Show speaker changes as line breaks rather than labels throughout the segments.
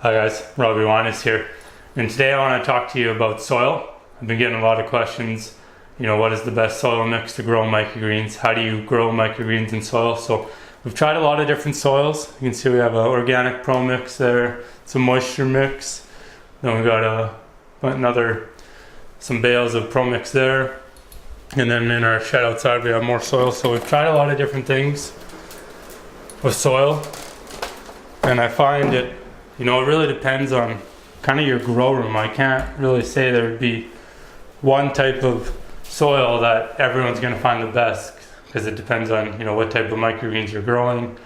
Hi guys, Robbie Wines here, and today I want to talk to you about soil. I've been getting a lot of questions, what is the best soil mix to grow microgreens? How do you grow microgreens in soil? So we've tried a lot of different soils. You can see we have an organic pro mix there, some moisture mix, then we got some bales of pro mix there, and then in our shed outside we have more soil. So we've tried a lot of different things with soil, and I find it really depends on kind of your grow room. I can't really say there would be one type of soil that everyone's going to find the best, because it depends on what type of microgreens you're growing,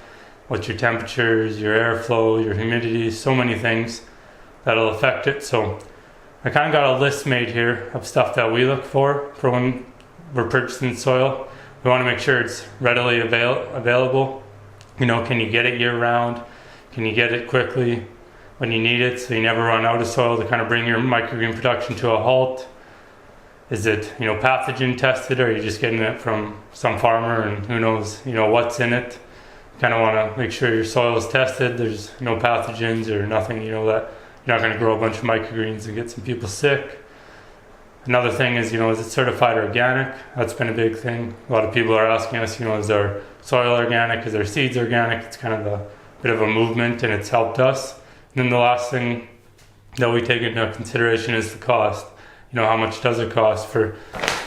what's your temperatures, your airflow, your humidity, so many things that'll affect it. So I kind of got a list made here of stuff that we look for when we're purchasing soil. We want to make sure it's readily available. Can you get it year round? Can you get it quickly when you need it, so you never run out of soil to kind of bring your microgreen production to a halt? Is it pathogen tested, or are you just getting it from some farmer and who knows what's in it? You kind of want to make sure your soil is tested, there's no pathogens or nothing, that you're not going to grow a bunch of microgreens and get some people sick. Another thing is it certified organic? That's been a big thing. A lot of people are asking us, is our soil organic, is our seeds organic? It's kind of a bit of a movement, and it's helped us. And then the last thing that we take into consideration is the cost. How much does it cost for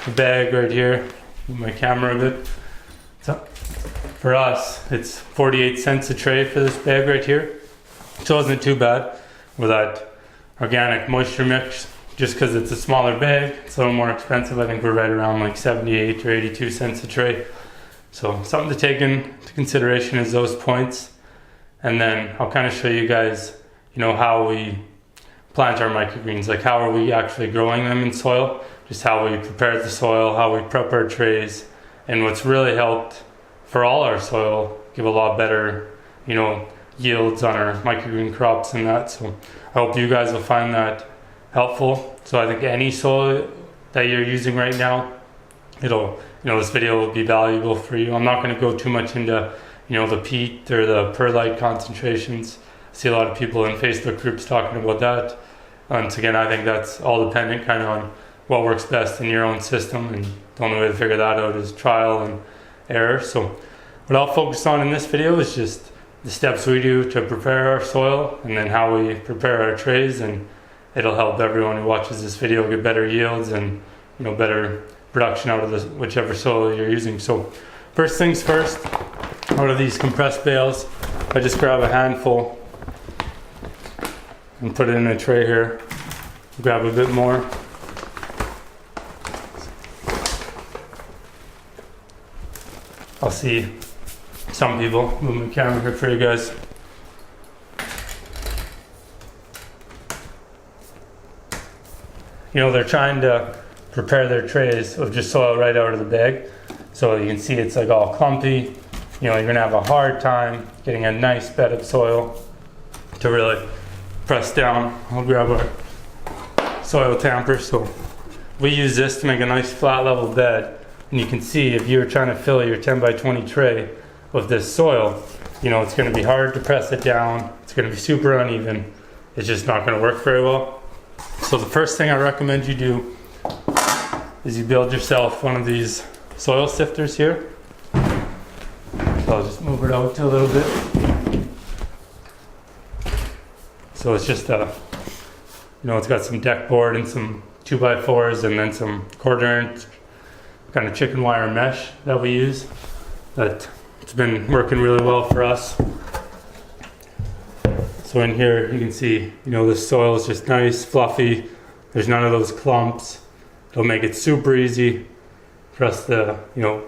the bag right here? Move my camera a bit. So for us, it's 48 cents a tray for this bag right here. So it wasn't too bad with that organic moisture mix. Just because it's a smaller bag, it's a little more expensive. I think we're right around like 78 or 82 cents a tray. So something to take into consideration is those points. And then I'll kind of show you guys how we plant our microgreens, like how are we actually growing them in soil, just how we prepare the soil, how we prep our trays, and what's really helped for all our soil give a lot better yields on our microgreen crops and that. So I hope you guys will find that helpful. So I think any soil that you're using right now, this video will be valuable for you. I'm not going to go too much into the peat or the perlite concentrations. I see a lot of people in Facebook groups talking about that. Once again, I think that's all dependent kind of on what works best in your own system, and the only way to figure that out is trial and error. So what I'll focus on in this video is just the steps we do to prepare our soil, and then how we prepare our trays, and it'll help everyone who watches this video get better yields and better production out of whichever soil you're using. So first things first, out of these compressed bales, I just grab a handful and put it in a tray here. Grab a bit more. I'll see some people. Move my camera here for you guys. They're trying to prepare their trays of just soil right out of the bag. So you can see it's like all clumpy. You're gonna have a hard time getting a nice bed of soil to really press down. I'll grab our soil tamper. So we use this to make a nice flat level bed. And you can see if you're trying to fill your 10 by 20 tray with this soil, it's gonna be hard to press it down. It's gonna be super uneven. It's just not gonna work very well. So the first thing I recommend you do is you build yourself one of these soil sifters here. So I'll just move it out to a little bit. So it's just it's got some deck board and some 2x4s, and then some 1/4 inch kind of chicken wire mesh that we use. It's been working really well for us. So in here you can see, this soil is just nice, fluffy. There's none of those clumps. It'll make it super easy for us to,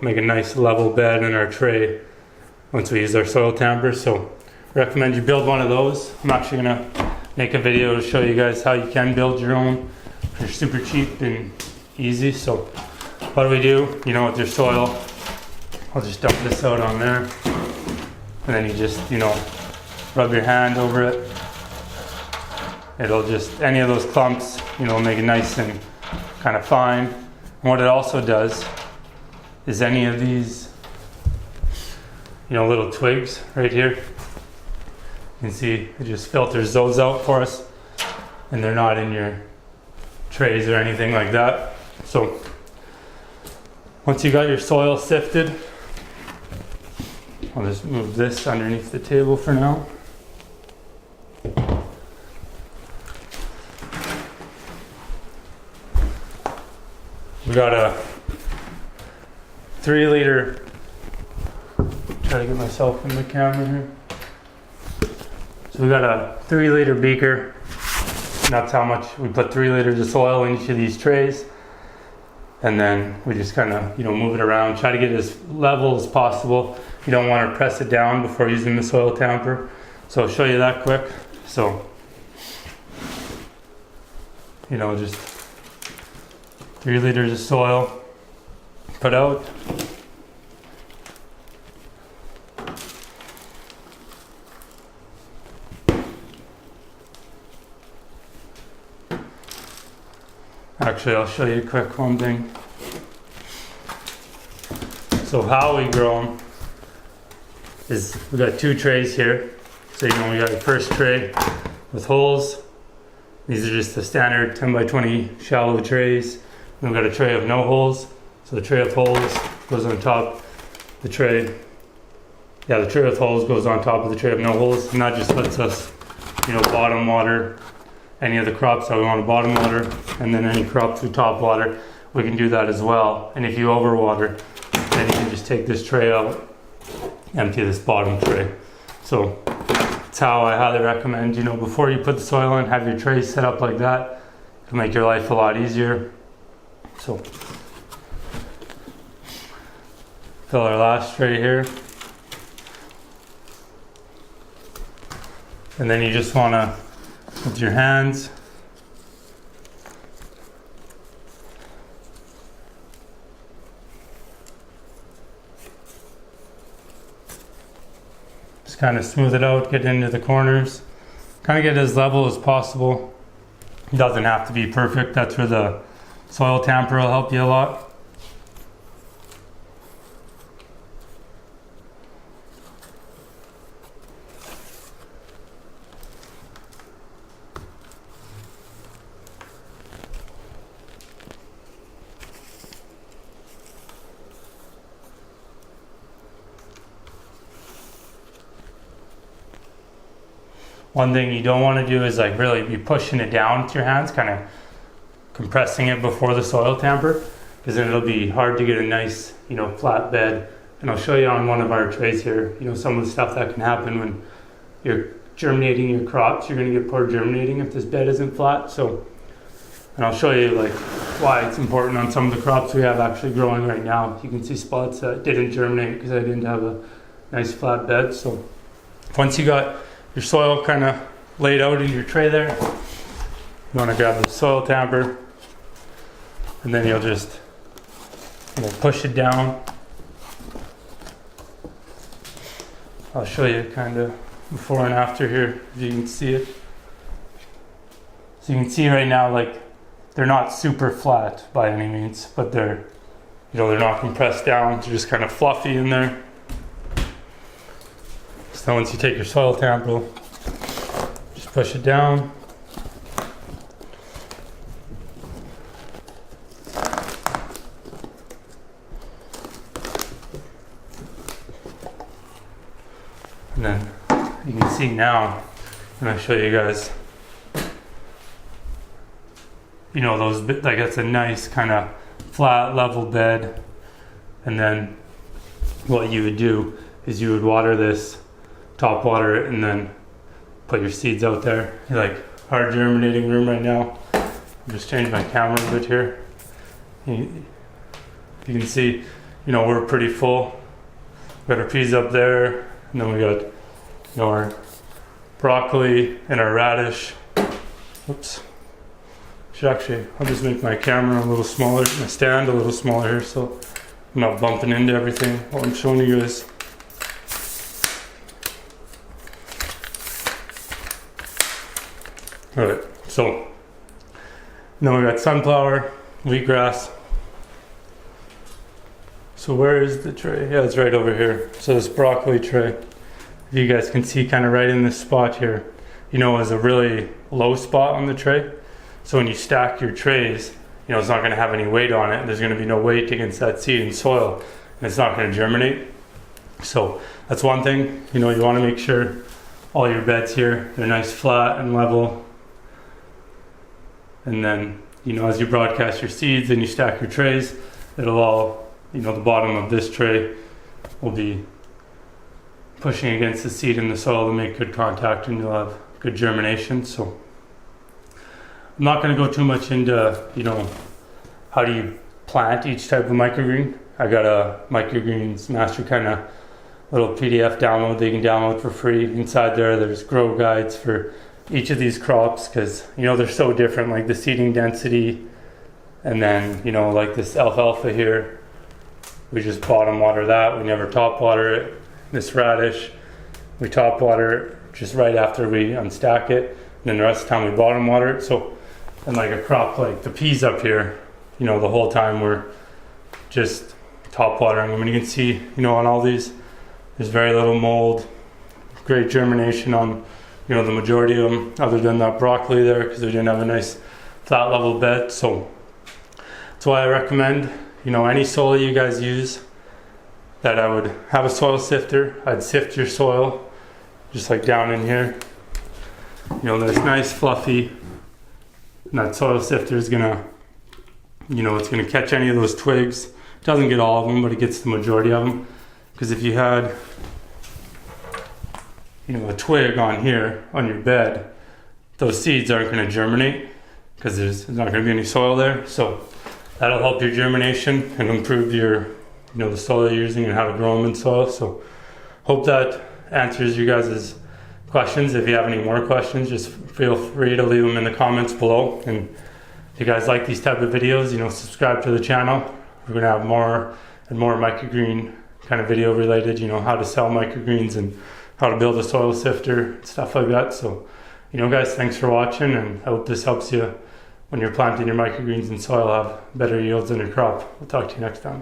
make a nice level bed in our tray once we use our soil tamper. So recommend you build one of those. I'm actually gonna make a video to show you guys how you can build your own. They're super cheap and easy. So what do we do? With your soil, I'll just dump this out on there, and then you just rub your hand over it. It'll just, any of those clumps, make it nice and kind of fine. And what it also does is any of these little twigs right here, You can see it just filters those out for us, and they're not in your trays or anything like that. So once you got your soil sifted, I'll just move this underneath the table for now. We got a 3-liter, try to get myself in the camera here. So we got a 3-liter beaker, and that's how much we put 3 liters of soil in each of these trays. And then we just kind of, move it around, try to get it as level as possible. You don't want to press it down before using the soil tamper. So I'll show you that quick. So, just 3 liters of soil put out. Actually, I'll show you quick one thing. So how we grow them is we got 2 trays here. So we got your first tray with holes. These are just the standard 10 by 20 shallow trays. Then we got a tray of no holes. So the tray with holes goes on top. The tray with holes goes on top of the tray of no holes, and that just lets us, bottom water any of the crops that we want to bottom water, and then any crops we top water, we can do that as well. And if you overwater, then you can just take this tray out, empty this bottom tray. So that's how I highly recommend, before you put the soil in, have your trays set up like that. It'll make your life a lot easier. So fill our last tray here. And then you just want to, with your hands, just kind of smooth it out, get into the corners, kind of get it as level as possible. It doesn't have to be perfect. That's where the soil tamper will help you a lot. One thing you don't want to do is really be pushing it down with your hands, kind of compressing it before the soil tamper, because then it'll be hard to get a nice, flat bed. And I'll show you on one of our trays here, some of the stuff that can happen when you're germinating your crops. You're going to get poor germinating if this bed isn't flat. So, and I'll show you why it's important on some of the crops we have actually growing right now. You can see spots that didn't germinate because I didn't have a nice flat bed. So once you got your soil kind of laid out in your tray there, you want to grab the soil tamper, and then you'll just push it down. I'll show you kind of before and after here, if you can see it. So you can see right now, they're not super flat by any means, but they're not compressed down. They're just kind of fluffy in there. So once you take your soil tamper, just push it down. And then you can see now, and I'll show you guys, those, that's a nice kind of flat level bed. And then what you would do is you would water this, top water it, and then put your seeds out there. Hard germinating room right now. I'll just change my camera a bit here. You can see, we're pretty full. We got our peas up there, and then we got our broccoli and our radish. Oops. I'll just make my camera a little smaller, my stand a little smaller here, so I'm not bumping into everything while I'm showing you guys. Alright, so then we got sunflower, wheatgrass. So where is the tray? Yeah, it's right over here. So this broccoli tray. if you guys can see kind of right in this spot here, is a really low spot on the tray. So when you stack your trays, it's not going to have any weight on it. There's going to be no weight against that seed in soil, and it's not going to germinate. So that's one thing. You want to make sure all your beds here, they're nice, flat and level. And then, as you broadcast your seeds and you stack your trays, it'll all, the bottom of this tray will be pushing against the seed in the soil to make good contact, and you'll have good germination. So I'm not going to go too much into, how do you plant each type of microgreen. I got a Microgreens master kind of little PDF download that you can download for free. Inside there's grow guides for each of these crops, because they're so different, like the seeding density, and then like this alfalfa here, we just bottom water that, we never top water it. This radish, we top water it just right after we unstack it, and then the rest of the time we bottom water it. So, and like a crop like the peas up here, the whole time we're just top watering them. And you can see, on all these, there's very little mold, great germination on, the majority of them, other than that broccoli there, because we didn't have a nice flat level bed. So that's why I recommend, any soil you guys use, that I would have a soil sifter. I'd sift your soil, just like down in here. There's nice fluffy, and that soil sifter is gonna, it's gonna catch any of those twigs. It doesn't get all of them, but it gets the majority of them. Because if you had, a twig on here on your bed, those seeds aren't going to germinate because there's not going to be any soil there. So that'll help your germination and improve your, the soil you're using and how to grow them in soil. So hope that answers you guys' questions. If you have any more questions, just feel free to leave them in the comments below. And if you guys like these type of videos, subscribe to the channel. We're going to have more and more microgreen kind of video related, how to sell microgreens and how to build a soil sifter, stuff like that. So, guys, thanks for watching, and I hope this helps you when you're planting your microgreens in soil have better yields in your crop. We'll talk to you next time.